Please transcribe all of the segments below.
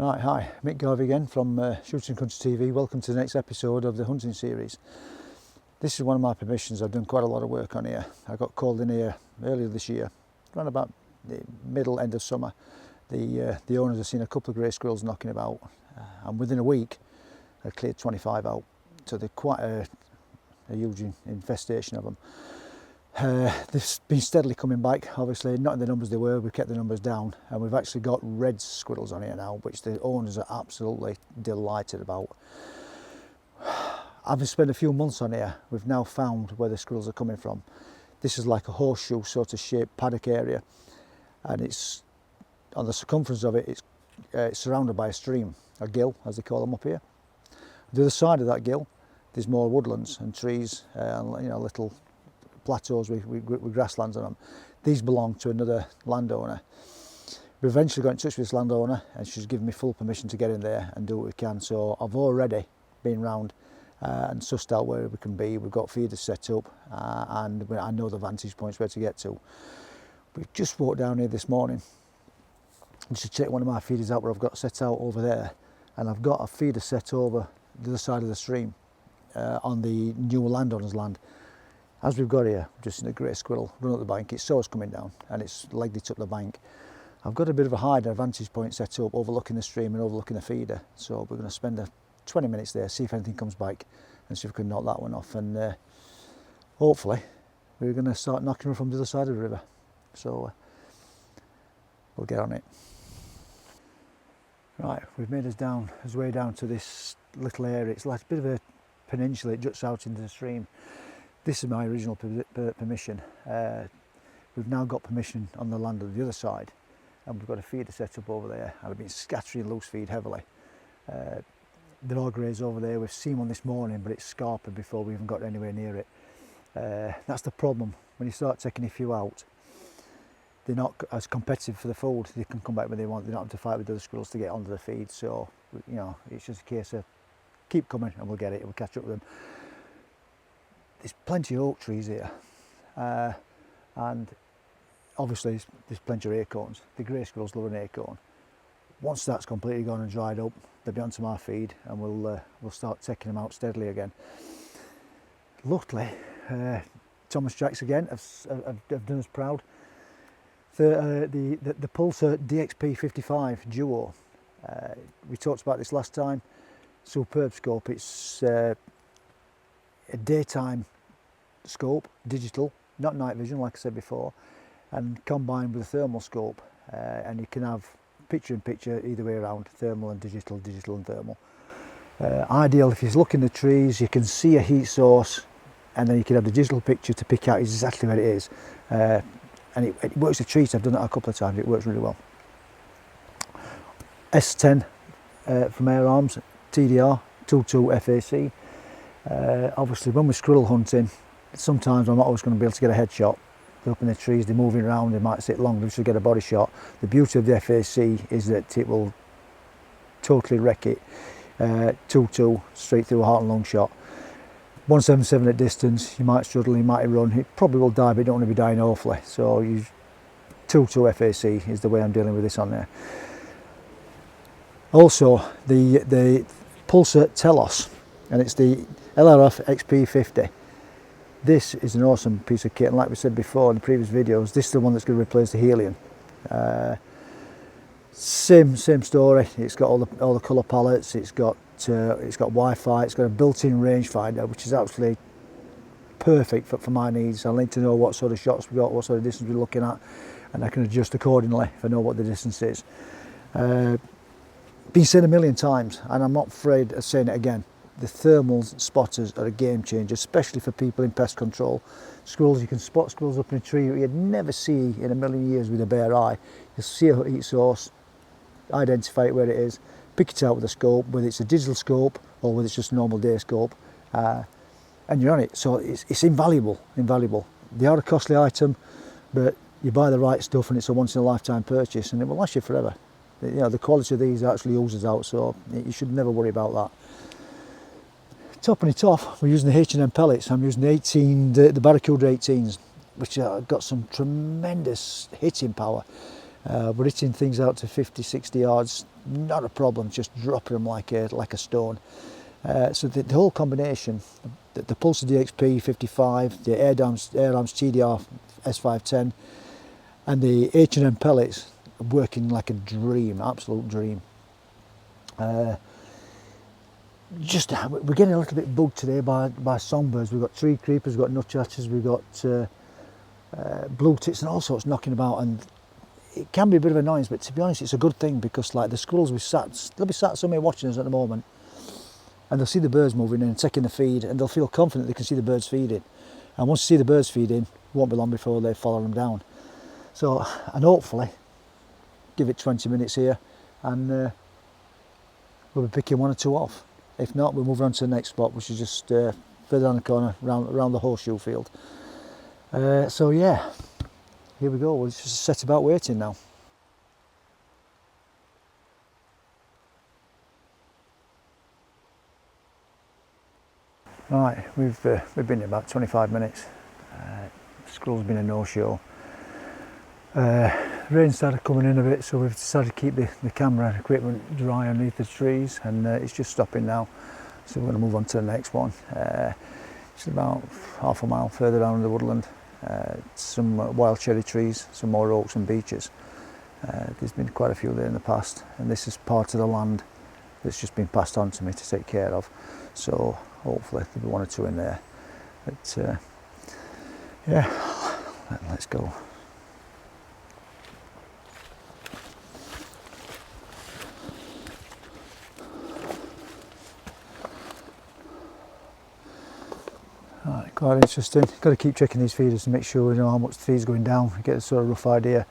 Right, hi, Mick Garvey again from S&CTV. Welcome to the next episode of the hunting series. This is one of my permissions. I've done quite a lot of work on here. I got called in here earlier this year, around about the end of summer. The owners have seen a couple of grey squirrels knocking about, and within a week I cleared 25 out. So they're quite a huge infestation of them. They've been steadily coming back, obviously not in the numbers they were. We've kept the numbers down, and we've actually got red squirrels on here now, which the owners are absolutely delighted about. Having spent a few months on here, we've now found where the squirrels are coming from. This is like a horseshoe sort of shaped paddock area, and it's on the circumference of it, it's surrounded by a stream, a gill as they call them up here. The other side of that gill, there's more woodlands and trees, and little plateaus with grasslands on them. These belong to another landowner. We eventually got in touch with this landowner, and she's given me full permission to get in there and do what we can. So I've already been round and sussed out where we can be. We've got feeders set up, and I know the vantage points where to get to. We've just walked down here this morning just to check one of my feeders out where I've got set out over there, and I've got a feeder set over the other side of the stream on the new landowner's land. As we've got here, just in a grey squirrel run up the bank, its saw's coming down and it's legged it up the bank. I've got a bit of a hide, a vantage point set up overlooking the stream and overlooking the feeder, so we're going to spend 20 minutes there, see if anything comes back and see if we can knock that one off, and hopefully we're going to start knocking them from the other side of the river, so we'll get on it. Right, we've made us way down to this little area. It's like a bit of a peninsula, it juts out into the stream. This is my original permission. We've now got permission on the land on the other side, and we've got a feeder set up over there, and I've been scattering loose feed heavily. There are greys over there. We've seen one this morning, but it's scarpered before we even got anywhere near it. That's the problem. When you start taking a few out, they're not as competitive for the food. They can come back when they want. They don't have to fight with other squirrels to get onto the feed. So, it's just a case of keep coming and we'll get it. We'll catch up with them. There's plenty of oak trees here, and obviously there's plenty of acorns. The grey squirrels love an acorn. Once that's completely gone and dried up, they'll be onto my feed, and we'll start taking them out steadily again. Luckily, Thomas Jacks again have done us proud. The Pulsar DXP55 Duo. We talked about this last time. Superb scope. It's a daytime scope, digital, not night vision like I said before, and combined with a thermal scope, and you can have picture in picture either way around, thermal and digital, digital and thermal. Ideal if you look in the trees, you can see a heat source, and then you can have the digital picture to pick out exactly where it is, and it works a treat. I've done that a couple of times, it works really well. S10 from Air Arms, TDR, 2.2 FAC. Obviously when we're squirrel hunting, sometimes I'm not always going to be able to get a headshot. They're up in the trees, they're moving around, they might sit long, they should get a body shot. The beauty of the FAC is that it will totally wreck it. 2.2 straight through a heart and lung shot. 177 at distance, you might struggle, you might run, it probably will die, but you don't want to be dying awfully. So 2.2 FAC is the way I'm dealing with this on there. Also the Pulsar Telos, and it's the LRF XP50. This is an awesome piece of kit, and like we said before in the previous videos, this is the one that's going to replace the Helium. Same story. It's got all the colour palettes. It's got Wi-Fi. It's got a built-in rangefinder, which is absolutely perfect for my needs. I need to know what sort of shots we got, what sort of distance we're looking at, and I can adjust accordingly if I know what the distance is. Been said a million times, and I'm not afraid of saying it again. The thermal spotters are a game changer, especially for people in pest control. Squirrels, you can spot squirrels up in a tree that you'd never see in a million years with a bare eye. You'll see a heat source, identify it where it is, pick it out with a scope, whether it's a digital scope or whether it's just a normal day scope, and you're on it. So it's invaluable. They are a costly item, but you buy the right stuff and it's a once in a lifetime purchase, and it will last you forever. The quality of these actually oozes out, so you should never worry about that. Topping it off, we're using the H&M pellets. I'm using the Barracuda 18s, which got some tremendous hitting power. But hitting things out to 50, 60 yards, not a problem, just dropping them like a stone. So the whole combination, the Pulsar DXP 55, the Air Arms TDR S510 and the H&M pellets are working like a dream, absolute dream. We're getting a little bit bugged today by songbirds. We've got tree creepers, we've got nutchatchers, we've got blue tits and all sorts knocking about, and it can be a bit of annoyance, but to be honest it's a good thing, because like the squirrels they'll be sat somewhere watching us at the moment, and they'll see the birds moving in and taking the feed, and they'll feel confident they can see the birds feeding. And once they see the birds feeding, it won't be long before they follow them down. So, and hopefully, give it 20 minutes here, and we'll be picking one or two off. If not, we'll move on to the next spot, which is just further down the corner, around the horseshoe field. So yeah, here we go. We'll just set about waiting now. Right, we've been here about 25 minutes. Squirrel's been a no-show. Rain started coming in a bit, so we've decided to keep the camera and equipment dry underneath the trees, and it's just stopping now. So we're going to move on to the next one. It's about half a mile further down in the woodland. Some wild cherry trees, some more oaks and beeches. There's been quite a few there in the past, and this is part of the land that's just been passed on to me to take care of. So hopefully there'll be one or two in there. But yeah, let's go. Right, quite interesting. Got to keep checking these feeders to make sure we know how much the feed's going down. Get a sort of rough idea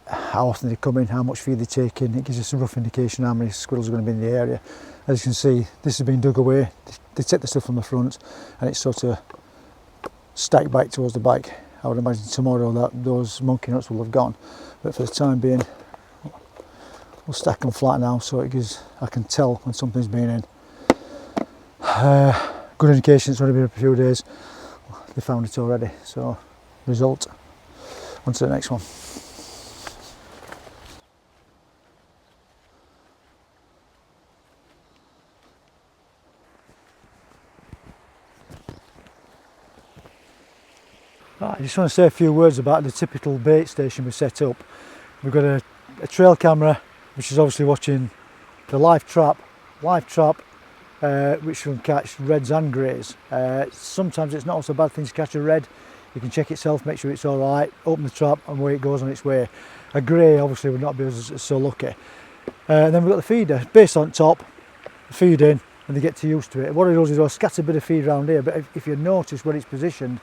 how often they come in, how much feed they're taking. It gives us a rough indication how many squirrels are going to be in the area. As you can see, this has been dug away. They take the stuff from the front, and it's sort of stacked back towards the back. I would imagine tomorrow that those monkey nuts will have gone, but for the time being, we'll stack them flat now, so I can tell when something's been in. Good indication it's only been a few days. They found it already, so result. On to the next one. Right, I just want to say a few words about the typical bait station we set up. We've got a trail camera, which is obviously watching the live trap, which can catch reds and greys. Sometimes it's not so bad thing to catch a red. You can check itself, make sure it's all right, open the trap, and away it goes on its way. A grey obviously would not be so lucky. And then we've got the feeder, base on top, feed in, and they get too used to it. What it does is I'll scatter a bit of feed around here, but if you notice where it's positioned,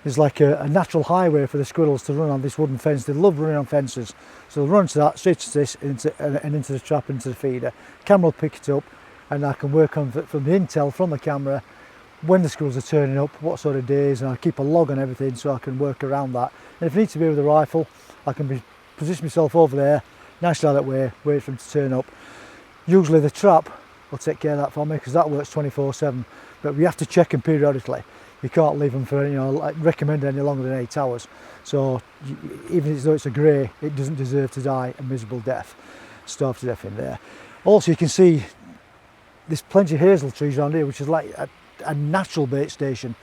there's like a natural highway for the squirrels to run on this wooden fence. They love running on fences, so they'll run to that, straight to this, and into the trap, into the feeder. Camera will pick it up, and I can work on from the intel from the camera when the squirrels are turning up, what sort of days, and I keep a log on everything so I can work around that. And if I need to be with a rifle, I can position myself over there, nicely out that way, wait for them to turn up. Usually the trap will take care of that for me, because that works 24/7, but we have to check them periodically. You can't leave them for, recommend any longer than 8 hours. So even though it's a grey, it doesn't deserve to die a miserable death, starve to death in there. Also, you can see there's plenty of hazel trees around here, which is like a natural bait station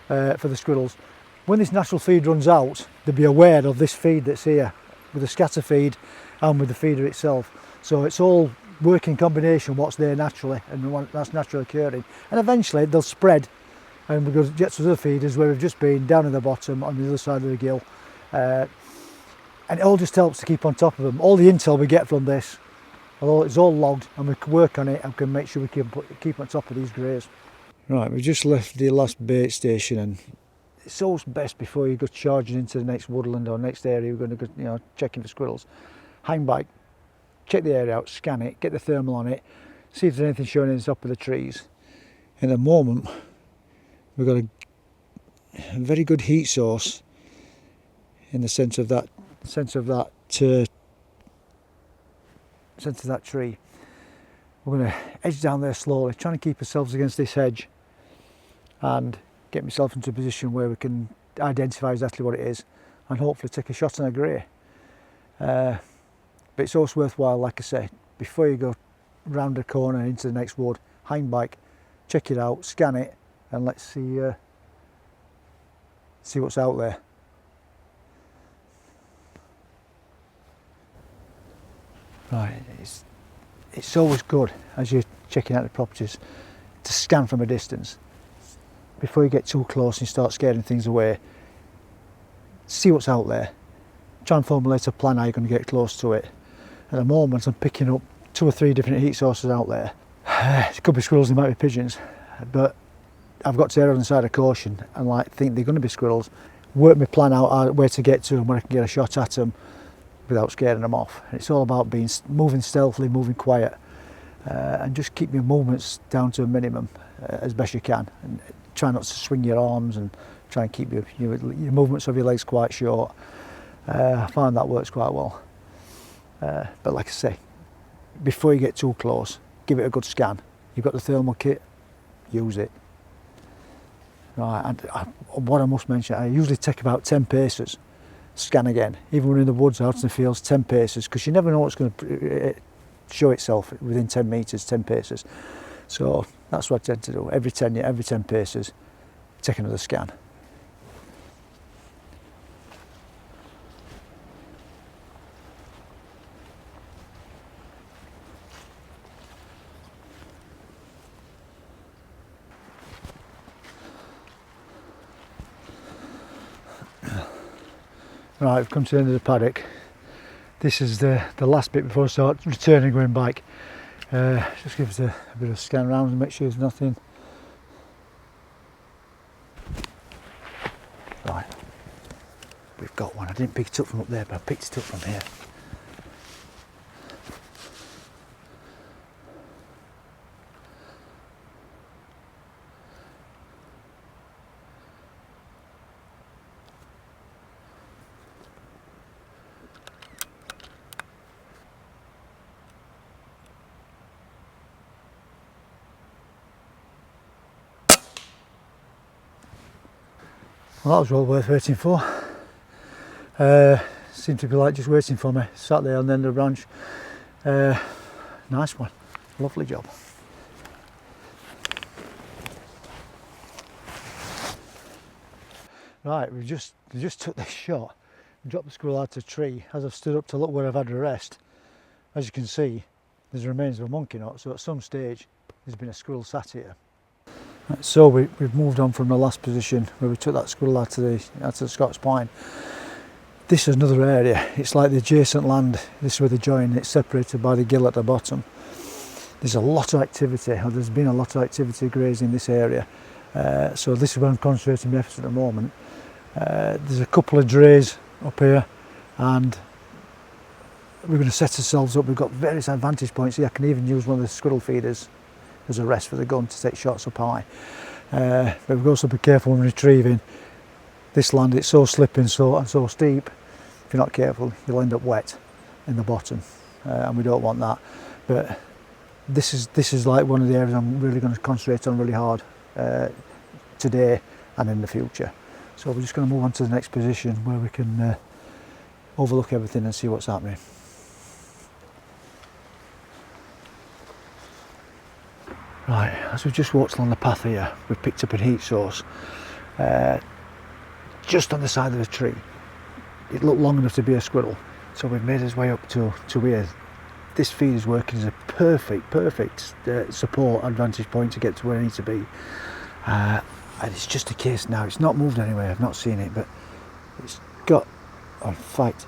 for the squirrels. When this natural feed runs out, they'll be aware of this feed that's here, with the scatter feed and with the feeder itself. So it's all working combination, what's there naturally and that's naturally occurring. And eventually they'll spread, and we'll get to other feeders where we've just been, down at the bottom on the other side of the gill. And it all just helps to keep on top of them. All the intel we get from this, although it's all logged, and we can work on it and can make sure we keep on top of these greys. Right, we've just left the last bait station, and it's always best before you go charging into the next woodland or next area we're going to go, checking for squirrels. Hang back, check the area out, scan it, get the thermal on it, see if there's anything showing in the top of the trees. In the moment, we've got a very good heat source in the centre of that tree. We're going to edge down there slowly, trying to keep ourselves against this hedge and get myself into a position where we can identify exactly what it is and hopefully take a shot on a grey. but it's always worthwhile, like I say, before you go round the corner into the next wood, hang back, check it out, scan it, and let's see what's out there. Right, it's always good as you're checking out the properties to scan from a distance. Before you get too close and start scaring things away, see what's out there. Try and formulate a plan how you're going to get close to it. At the moment I'm picking up 2 or 3 different heat sources out there. It could be squirrels, it might be pigeons, but I've got to err on the side of caution and think they're going to be squirrels. Work my plan out where to get to and where I can get a shot at them without scaring them off. It's all about moving stealthily, moving quiet, and just keep your movements down to a minimum as best you can. And try not to swing your arms and try and keep your movements of your legs quite short. I find that works quite well. But like I say, before you get too close, give it a good scan. You've got the thermal kit, use it. Right, and what I must mention, I usually take about 10 paces, scan again, even when in the woods, out in the fields, 10 paces, because you never know what's going to show itself within 10 metres, 10 paces. So that's what I tend to do. Every 10 paces, take another scan. Right, we've come to the end of the paddock. This is the last bit before I start returning, going back. Just give us a bit of a scan around and make sure there's nothing. Right, we've got one. I didn't pick it up from up there, but I picked it up from here. Well, that was well worth waiting for. Seemed to be just waiting for me. Sat there on the end of the branch. Nice one. Lovely job. Right, we just took this shot, dropped the squirrel out of the tree. As I've stood up to look where I've had a rest, as you can see, there's the remains of a monkey nut. So at some stage, there's been a squirrel sat here. Right, so we've moved on from the last position where we took that squirrel out of the Scots pine. This is another area. It's like the adjacent land. This is where they join. It's separated by the gill at the bottom. There's a lot of activity, or there's been a lot of activity grazing this area. So this is where I'm concentrating my efforts at the moment. There's a couple of drays up here, and we're going to set ourselves up. We've got various advantage points here. I can even use one of the squirrel feeders as a rest for the gun to take shots up high. But we've also to be careful when retrieving. This land, it's so slippy and so steep. If you're not careful, you'll end up wet in the bottom, and we don't want that. But this is like one of the areas I'm really going to concentrate on really hard today and in the future. So we're just going to move on to the next position where we can overlook everything and see what's happening. Right, as we've just walked along the path here, we've picked up a heat source just on the side of the tree. It looked long enough to be a squirrel, so we've made his way up to here. This feed is working as a perfect support advantage point to get to where I need to be. And it's just a case now, it's not moved anywhere, I've not seen it, but it's got a fight.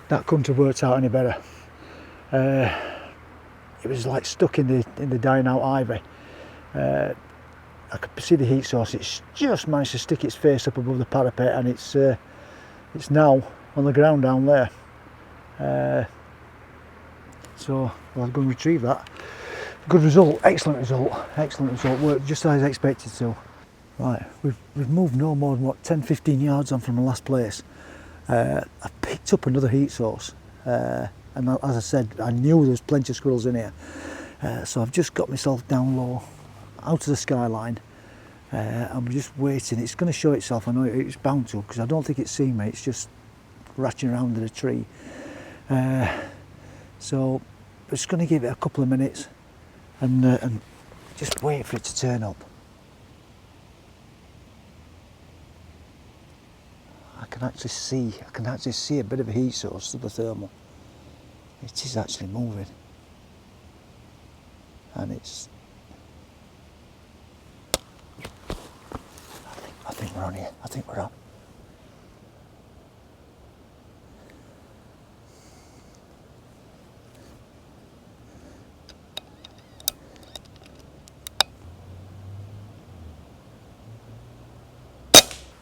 That couldn't have worked out any better. It was like stuck in the dying out ivy. I could see the heat source. It's just managed to stick its face up above the parapet, and it's now on the ground down there. So I'll go and retrieve that. Good result, excellent result. Worked just as I expected to. Right, we've moved no more than 10-15 yards on from the last place. I picked up another heat source, and as I said, I knew there was plenty of squirrels in here, so I've just got myself down low out of the skyline. I'm just waiting. It's going to show itself. I know it's bound to, because I don't think it's seen me. It's just ratching around in a tree. So I'm just going to give it a couple of minutes and just wait for it to turn up. I can actually see a bit of a heat source to the thermal. It is actually moving, and it's. I think we're on here. I think we're on.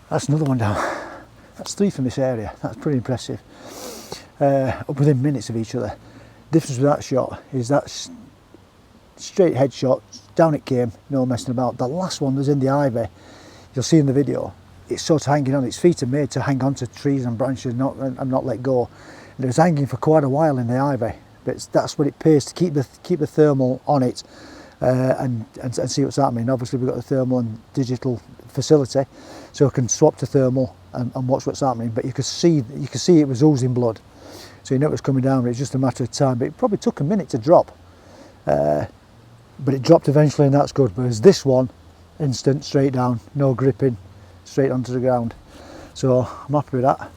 That's another one down. That's 3 from this area. That's pretty impressive. Within minutes of each other. Difference with that shot is that's straight headshot. Down it came, no messing about. The last one was in the ivy. You'll see in the video. It's sort of hanging on. Its feet are made to hang onto trees and branches and not let go. And it was hanging for quite a while in the ivy. But that's what it pays to keep the thermal on it and see what's happening. Obviously we've got the thermal and digital facility, so I can swap to thermal and watch what's happening. But you could see it was oozing blood, so you know it was coming down. It's just a matter of time. But it probably took a minute to drop, but it dropped eventually, and that's good. Whereas this one, instant, straight down, no gripping, straight onto the ground. So I'm happy with that.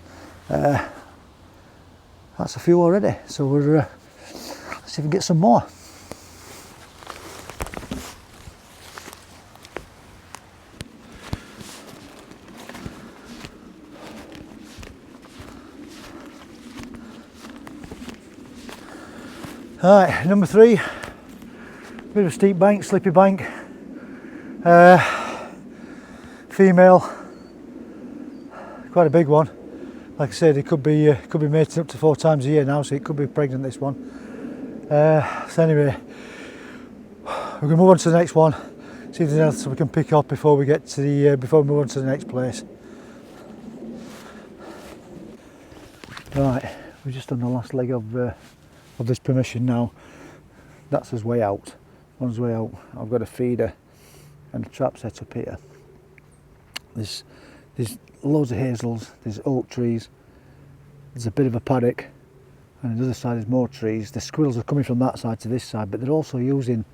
That's a few already. So we're let's see if we can get some more. Alright, number 3, bit of a steep bank, slippy bank, female, quite a big one. Like I said, it could be mating up to 4 times a year now, so it could be pregnant, this one. So anyway, we're going to move on to the next one, see if there's anything else we can pick up before we get to the before we move on to the next place. Right, we're just on the last leg of this permission now. That's his way out. One's way out. I've got a feeder and a trap set up here. There's loads of hazels, there's oak trees, there's a bit of a paddock, and on the other side there's more trees. The squirrels are coming from that side to this side, but they're also using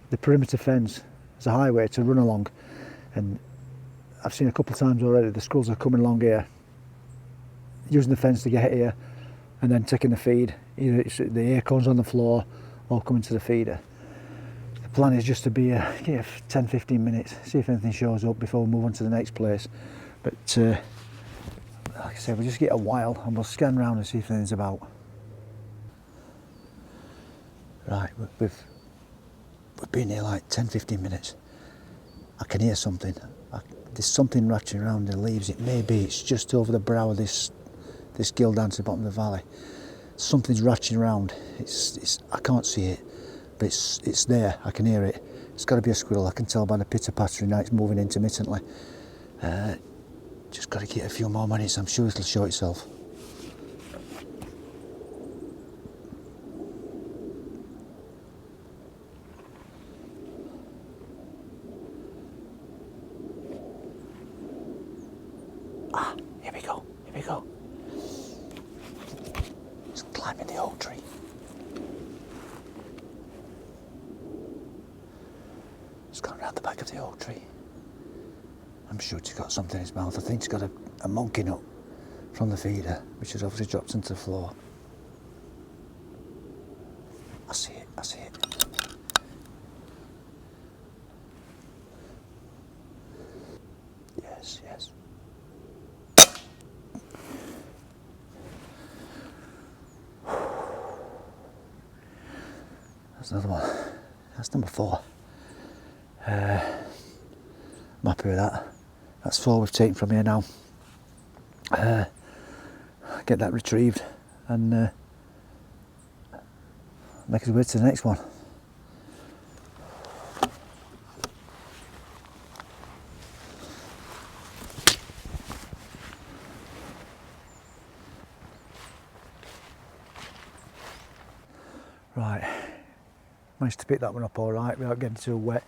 the perimeter fence as a highway to run along. And I've seen a couple of times already the squirrels are coming along here, using the fence to get here, and then taking the feed. Either it's the acorns on the floor or coming to the feeder. The plan is just to be here for 10-15 minutes, see if anything shows up before we move on to the next place. But like I said, we'll just get a while and we'll scan around and see if anything's about. Right, we've been here like 10-15 minutes. I can hear something. There's something ratcheting around in the leaves. It may be it's just over the brow of this gill down to the bottom of the valley. Something's ratcheting around. I can't see it, but it's there. I can hear it. It's got to be a squirrel. I can tell by the pitter pattering now. It's moving intermittently. Just got to get a few more minutes. I'm sure it'll show itself. Ah, here we go. Here we go. It's climbing the oak tree. It's gone around the back of the oak tree. I'm sure it's got something in its mouth. I think it's got a monkey nut from the feeder, which has obviously dropped into the floor. I see it, I see it. Yes, yes. That's another one. That's number 4. I'm happy with that. That's 4 we've taken from here now. Get that retrieved and make us way to the next one. Right, managed to pick that one up all right without getting too wet.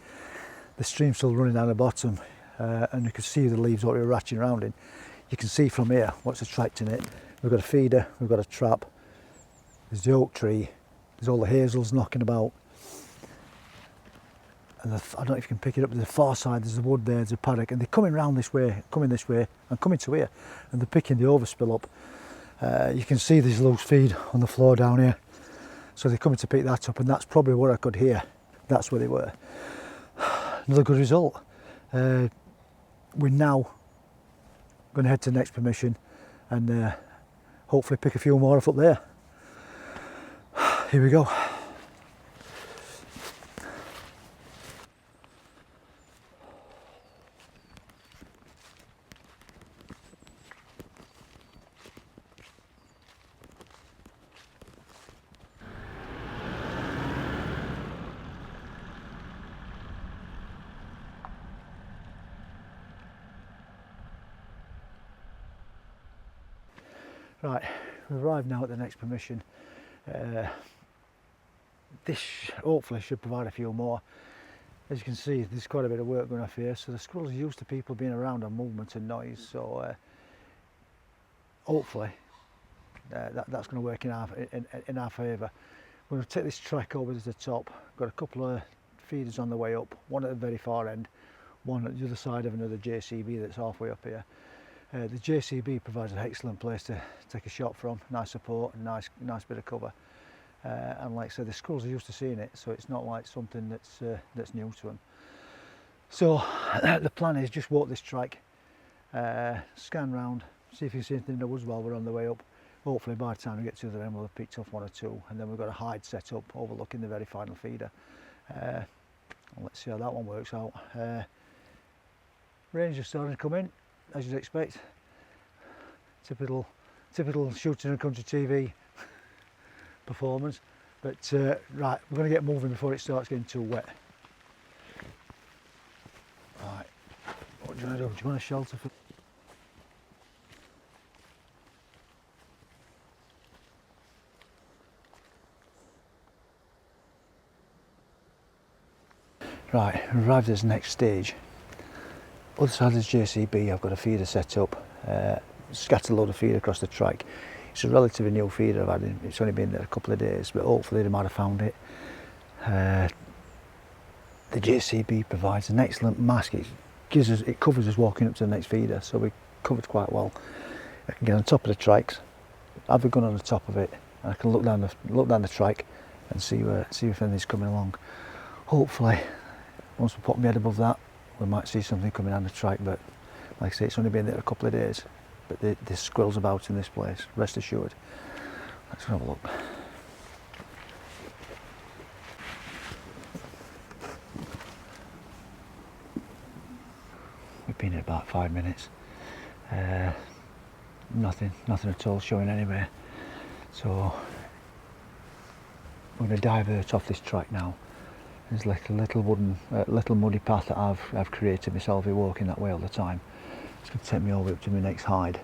The stream's still running down the bottom, and you can see the leaves what we were ratching around in. You can see from here what's attracting it. We've got a feeder, we've got a trap, there's the oak tree, there's all the hazels knocking about. And I don't know if you can pick it up, to the far side there's the wood there, there's a paddock, and they're coming round this way, coming this way, and coming to here, and they're picking the overspill up. You can see there's loose feed on the floor down here, so they're coming to pick that up, and that's probably what I could hear. That's where they were. Another good result. We're now going to head to the next permission and hopefully pick a few more up there. Here we go. Right, we've arrived now at the next permission. This hopefully should provide a few more. As you can see, there's quite a bit of work going off here, so the squirrels are used to people being around and movement and noise, so hopefully that's going to work in our favour. We're going to take this track over to the top. Got a couple of feeders on the way up, one at the very far end, one at the other side of another JCB that's halfway up here. The JCB provides an excellent place to take a shot from, nice support and nice bit of cover. And like I said, the squirrels are used to seeing it, so it's not like something that's new to them. So the plan is just walk this track, scan round, see if you see anything in the woods while we're on the way up. Hopefully by the time we get to the end we'll have picked up one or two, and then we've got a hide set up overlooking the very final feeder. Let's see how that one works out. Rain's just starting to come in, as you'd expect. Typical shooting and country TV performance. But right, we're going to get moving before it starts getting too wet. Right, what do you want to do? Do you want a shelter for... Right, we've arrived at this next stage. Other side of this JCB, I've got a feeder set up, scattered a load of feed across the track. It's a relatively new feeder I've had. It's only been there a couple of days, but hopefully they might have found it. The JCB provides an excellent mask. It covers us walking up to the next feeder, so we're covered quite well. I can get on top of the tracks, have a gun on the top of it, and I can look down the track and see if anything's coming along. Hopefully, once we put my head above that, we might see something coming down the track, but like I say, it's only been there a couple of days, but there's squirrels about in this place, rest assured. Let's have a look. We've been here about 5 minutes. Nothing at all showing anywhere. So we're going to divert off this track now. There's like a little wooden, little muddy path that I've created myself. We're walking that way all the time. It's going to take me all the way up to my next hide.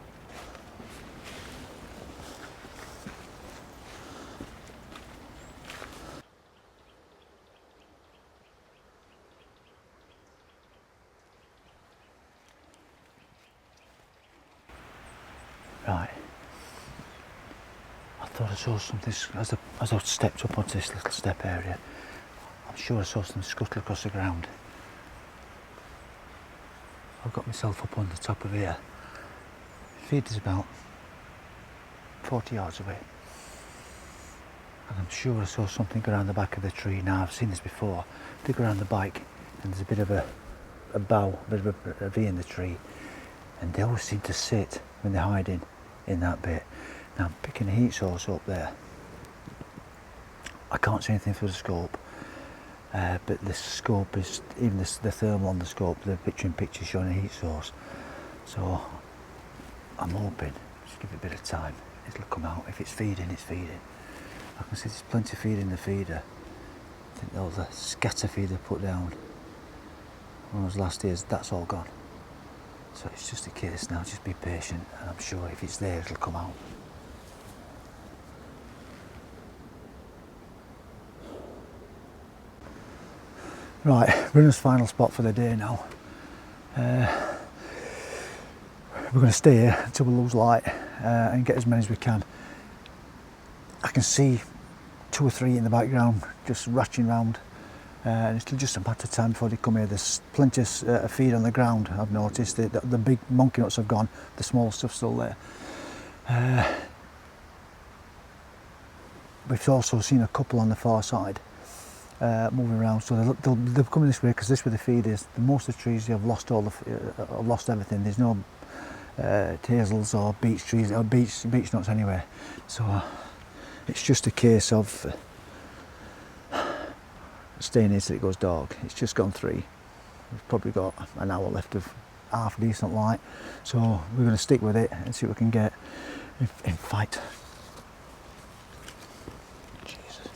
Right. I thought I saw something as I stepped up onto this little step area. I'm sure I saw something scuttle across the ground. I've got myself up on the top of here. The feed is about 40 yards away. And I'm sure I saw something go around the back of the tree. Now, I've seen this before. They go around the bike and there's a bit of a bough, a bit of a V in the tree. And they always seem to sit when they're hiding in that bit. Now, I'm picking a heat source up there. I can't see anything through the scope. But the scope is, even the thermal on the scope, the picture showing a heat source. So I'm hoping, just give it a bit of time, it'll come out. If it's feeding, it's feeding. I can see there's plenty of feed in the feeder. I think all the scatter feed they put down one of those last years, that's all gone. So it's just a case now, just be patient, and I'm sure if it's there, it'll come out. Right, we're in this final spot for the day now. We're going to stay here until we lose light and get as many as we can. I can see 2 or 3 in the background just ratching round, and it's just a matter of time before they come here. There's plenty of feed on the ground, I've noticed. The big monkey nuts have gone, the small stuff's still there. We've also seen a couple on the far side moving around, so they're coming this way because this is where the feed is. Most of the trees have lost have lost everything. There's no hazels or beech trees or beech nuts anywhere, so it's just a case of staying here till it goes dark. It's just gone 3. We've probably got an hour left of half decent light, so we're going to stick with it and see what we can get in fight. Jesus.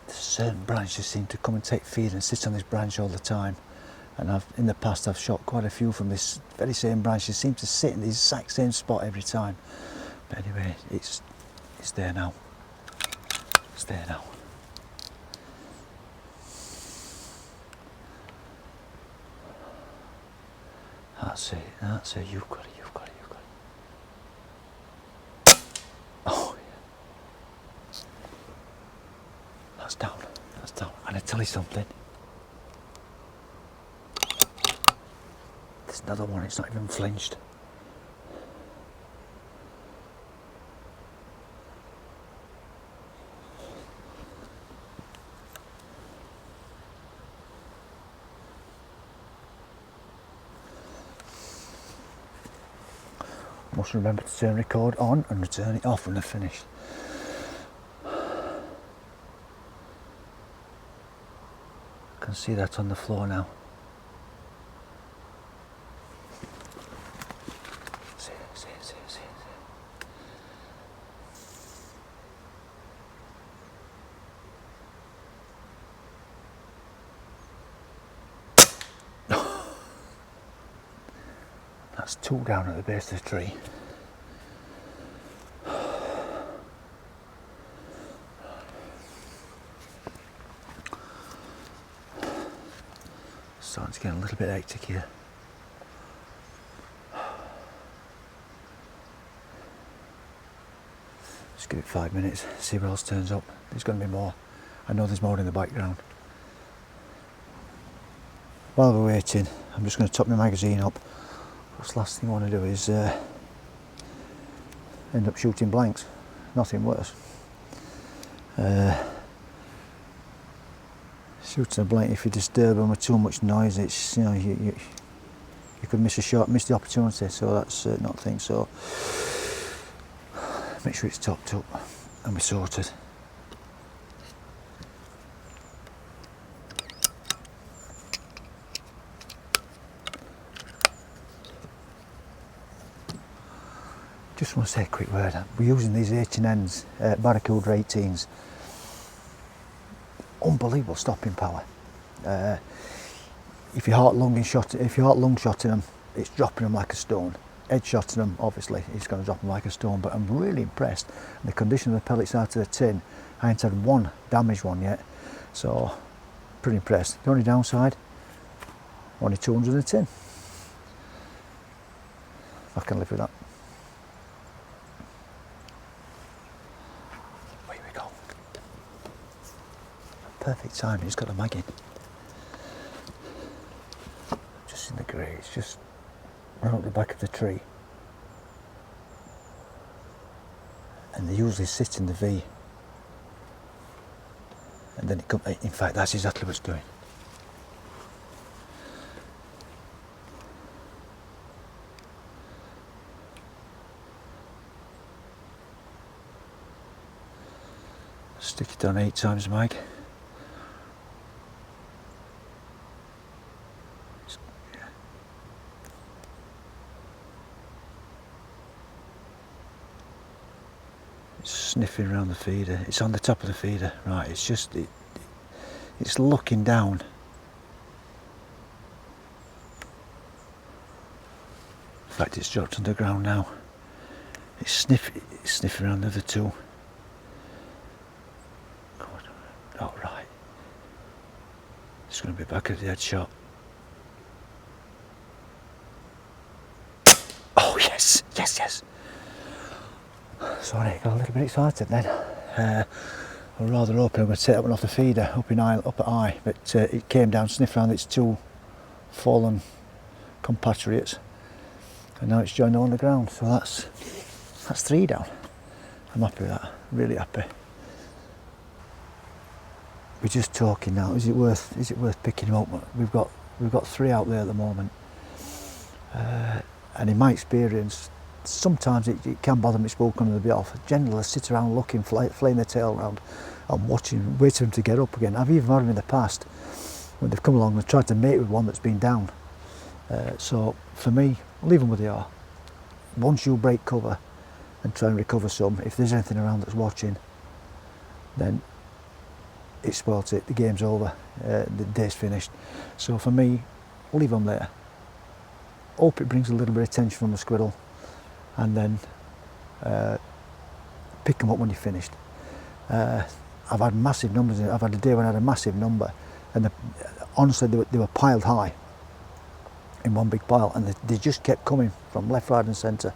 Certain branches seem to come and take feed and sit on this branch all the time, and in the past I've shot quite a few from this very same branch. They seem to sit in the exact same spot every time, but anyway, it's there now. It's there now. That's it, you've got it. Oh yeah, that's down, and I tell you something, there's another one, it's not even flinched. Must remember to turn record on and return it off when they're finished. I can see that on the floor now. See. That's 2 down at the base of the tree. Starting to get a little bit hectic here. Just give it 5 minutes, see what else turns up. There's going to be more. I know there's more in the background. While we're waiting, I'm just going to top my magazine up. The last thing I want to do is end up shooting blanks. Nothing worse. Shooting a blank, if you disturb them with too much noise, it's, you know, you could miss a shot, miss the opportunity. So that's not a thing. So make sure it's topped up and we're sorted. Just want to say a quick word. We're using these H&N's Barracuda 18s. Unbelievable stopping power. If you're heart lung shotting them, it's dropping them like a stone. Edge shotting them, obviously, it's going to drop them like a stone. But I'm really impressed. And the condition of the pellets out of the tin, I ain't had one damaged one yet. So, pretty impressed. The only downside, only 200 in a tin. I can live with that. Perfect timing, he's got the mag in. Just in the grey, it's just right up the back of the tree. And they usually sit in the V. And then it comes, in fact, that's exactly what it's doing. Stick it on 8 times mag. Sniffing around the feeder. It's on the top of the feeder. Right, it's just it's looking down. In fact, it's dropped on the ground now. It's sniffing around the other 2. Just going to be back at the headshot. Oh yes, yes, yes. Sorry, got a little bit excited then. I'm rather hoping I'm going to take that one off the feeder up at eye, but it came down, sniffed around its two fallen compatriots, and now it's joined on the ground. So that's 3 down. I'm happy with that. Really happy. We're just talking now. Is it worth picking him up? We've got 3 out there at the moment, and in my experience, sometimes it can bother me spoken a bit off. Generally, I sit around looking, flaying their tail around, and watching, waiting for them to get up again. I've even had them in the past when they've come along and tried to mate with one that's been down. So for me, leave them where they are. Once you break cover and try and recover some, if there's anything around that's watching, then it spoils it. The game's over. The day's finished. So for me, leave them there. Hope it brings a little bit of attention from the squirrel, and then pick them up when you're finished. I've had massive numbers. I've had a day when I had a massive number, and honestly they were piled high in one big pile, and they just kept coming from left, right and centre,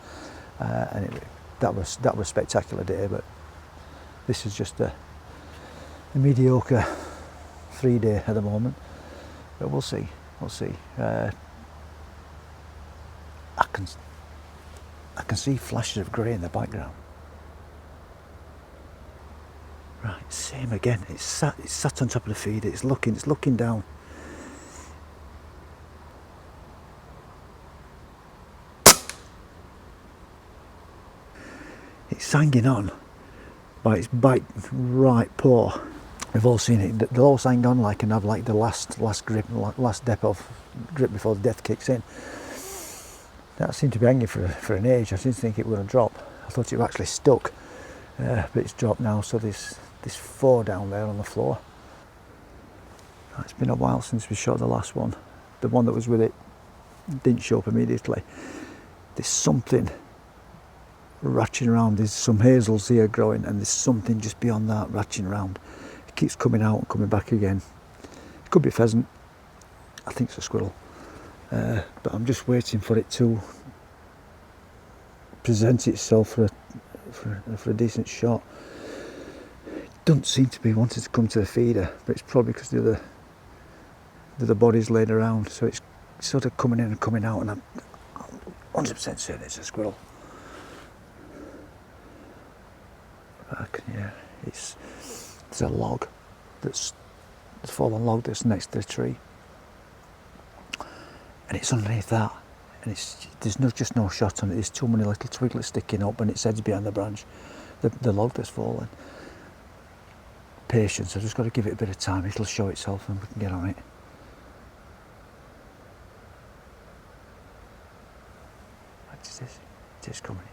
and that was a spectacular day. But this is just a mediocre 3 day at the moment, but we'll see. I can see flashes of grey in the background. Right, same again. It's sat on top of the feeder. It's looking down. It's hanging on by its right paw. We've all seen it. They'll all hang on and have the last grip, last grip before the death kicks in. That seemed to be hanging for an age. I didn't think it would have dropped. I thought it was actually stuck, but it's dropped now. So there's 4 down there on the floor. It's been a while since we shot the last one. The one that was with it didn't show up immediately. There's something ratching around. There's some hazels here growing, and there's something just beyond that ratching around. It keeps coming out and coming back again. It could be a pheasant. I think it's a squirrel. But I'm just waiting for it to present itself for a decent shot. It doesn't seem to be wanting to come to the feeder, but it's probably because the other body's laid around, so it's sort of coming in and coming out, and I'm 100% certain it's a squirrel. Yeah, there's a log that's a fallen log that's next to the tree. And it's underneath that, and there's just no shot on it. There's too many little twiglets sticking up, and its head's behind the branch, the log that's fallen. Patience. I've just got to give it a bit of time. It'll show itself, and we can get on it. What is this? It is coming.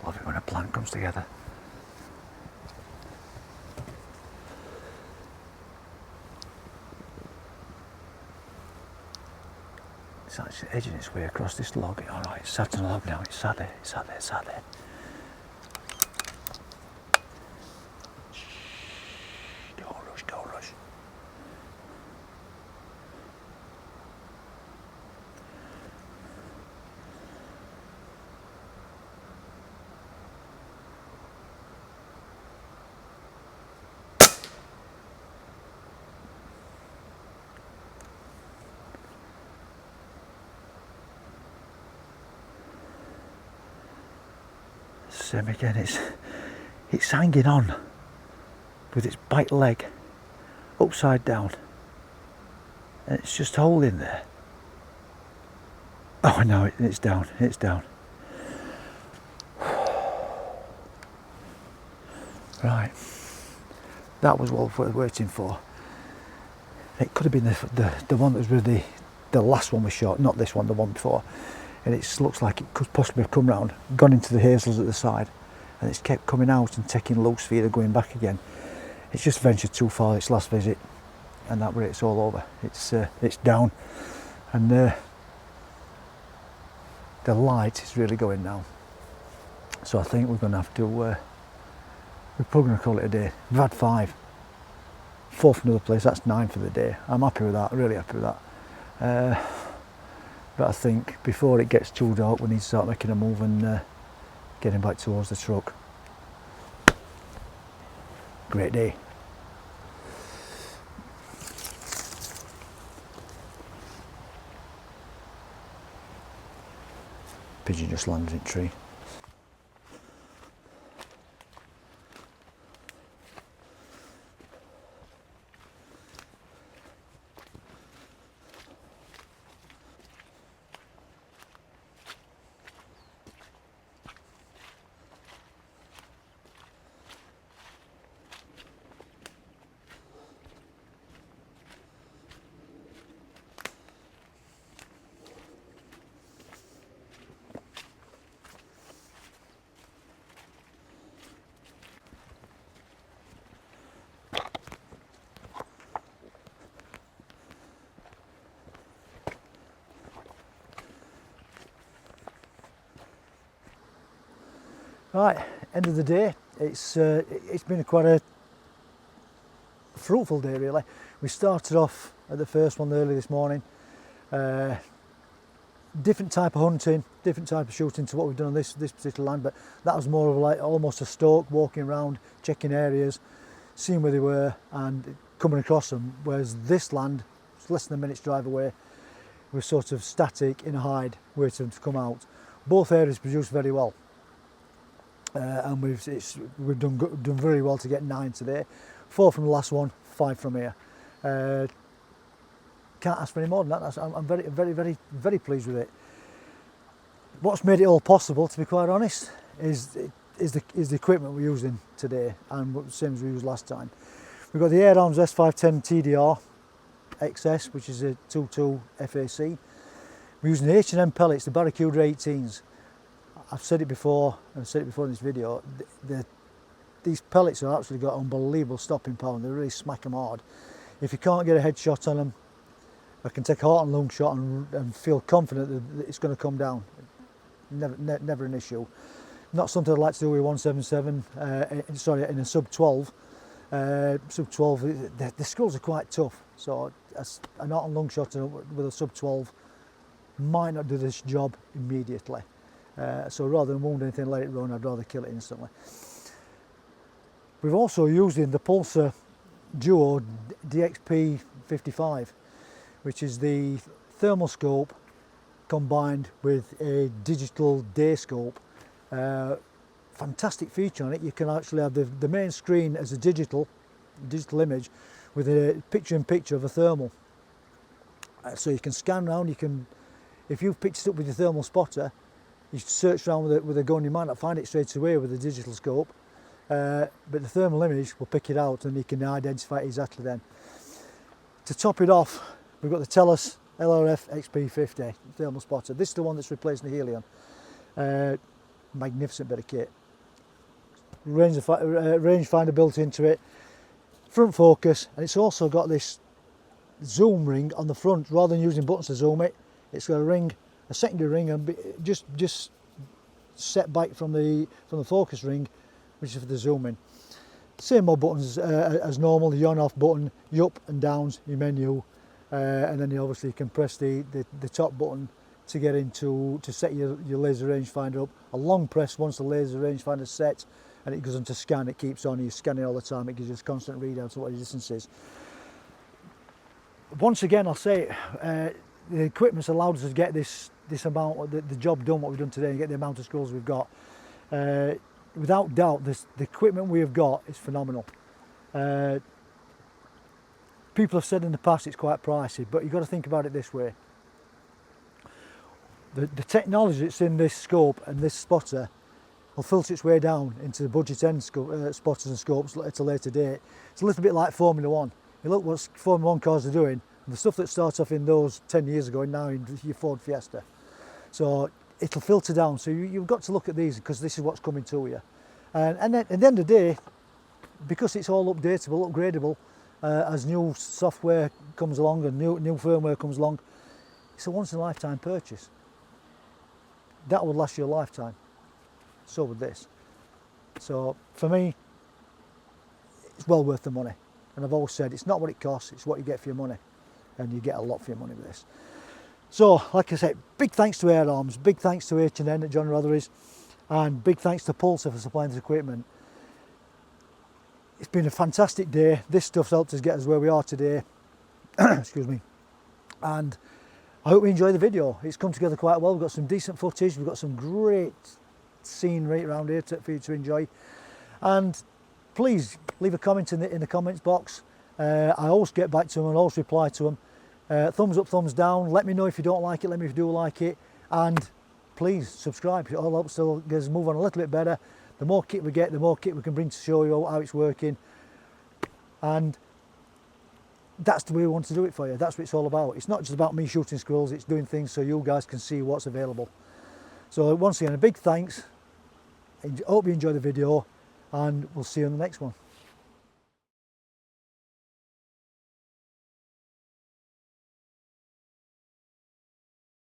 Love it when a plan comes together. It's actually edging its way across this log. All right, it's sat on a log now. It's sat there. Don't rush. Same again, it's hanging on with its back leg upside down, and it's just holding there. Oh no, it's down. Right, that was what we were waiting for. It could have been the one that was with the last one we shot, not this one, the one before. And it looks like it could possibly have come round, gone into the hazels at the side, and it's kept coming out and taking loose feeder, going back again. It's just ventured too far its last visit, and that way it's all over. It's down, and the light is really going now. So I think we're going to have to we're probably going to call it a day. We've had 5. 4 from another place, that's 9 for the day. I'm happy with that, really happy with that. But I think before it gets too dark, we need to start making a move and getting back towards the truck. Great day. Pigeon just landed in a tree. Right, end of the day. It's been quite a fruitful day really. We started off at the first one early this morning. Different type of hunting, different type of shooting to what we've done on this particular land, but that was more of like almost a stalk, walking around, checking areas, seeing where they were and coming across them. Whereas this land, it's less than a minute's drive away, we're sort of static in a hide, waiting for them to come out. Both areas produce very well. And we've done very well to get 9 today. 4 from the last one, 5 from here. Can't ask for any more than that. I'm very pleased with it. What's made it all possible, to be quite honest, is the equipment we're using today, and the same as we used last time. We've got the Air Arms S510 TDR XS, which is a 2.2 FAC. We're using the H&M pellets, the Barracuda 18s. I've said it before, and I've said it before in this video, these pellets have actually got unbelievable stopping power. They really smack them hard. If you can't get a headshot on them, I can take a heart and lung shot and feel confident that it's going to come down. Never an issue. Not something I'd like to do with 177, sorry, in a sub 12. Sub 12, the skulls are quite tough, so an heart and lung shot with a sub 12 might not do this job immediately. So rather than wound anything and let it run, I'd rather kill it instantly. We've also used in the Pulsar Duo DXP55, which is the thermal scope combined with a digital day scope. Fantastic feature on it. You can actually have the main screen as a digital image with a picture-in-picture of a thermal. So you can scan around. You can, if you've picked it up with your thermal spotter, you search around with a gun, you might not find it straight away with the digital scope, but the thermal image will pick it out and you can identify it exactly then. To top it off, we've got the Telos LRF XP50 thermal spotter. This is the one that's replacing the Helion. Magnificent bit of kit. Rangefinder built into it, front focus, and it's also got this zoom ring on the front. Rather than using buttons to zoom it, it's got a ring, a secondary ring, and just set back from the focus ring, which is for the zooming. Same more buttons as normal. The on-off button, your up and downs, your menu, and then you obviously can press the top button to get into to set your laser rangefinder up. A long press once the laser rangefinder is set, and it goes on to scan. It keeps on. You're scanning all the time. It gives you a constant readout of what your distance is. Once again, I'll say it, the equipment's allowed us to get this amount, the job done, what we've done today, and get the amount of skulls we've got. Without doubt, the equipment we have got is phenomenal. People have said in the past it's quite pricey, but you've got to think about it this way. The technology that's in this scope and this spotter will filter its way down into the budget end spotters and scopes at a later date. It's a little bit like Formula 1. You look what Formula 1 cars are doing, and the stuff that starts off in those 10 years ago and now in your Ford Fiesta. So it'll filter down. So you've got to look at these because this is what's coming to you. And then at the end of the day, because it's all updatable, upgradable, as new software comes along and new firmware comes along, it's a once in a lifetime purchase. That would last you a lifetime. So would this. So for me, it's well worth the money. And I've always said, it's not what it costs, it's what you get for your money. And you get a lot for your money with this. So, like I said, big thanks to Air Arms, big thanks to H&N at John Rothery's, and big thanks to Pulsar for supplying this equipment. It's been a fantastic day. This stuff's helped us get us where we are today. Excuse me. And I hope you enjoy the video. It's come together quite well. We've got some decent footage. We've got some great scenery around here for you to enjoy. And please leave a comment in the comments box. I always get back to them and always reply to them. Thumbs up, thumbs down. Let me know if you don't like it. Let me know if you do like it. And please subscribe. It all helps to get us move on a little bit better. The more kit we get, the more kit we can bring to show you how it's working. And that's the way we want to do it for you. That's what it's all about. It's not just about me shooting squirrels, it's doing things so you guys can see what's available. So once again, a big thanks. I hope you enjoy the video, and we'll see you in the next one.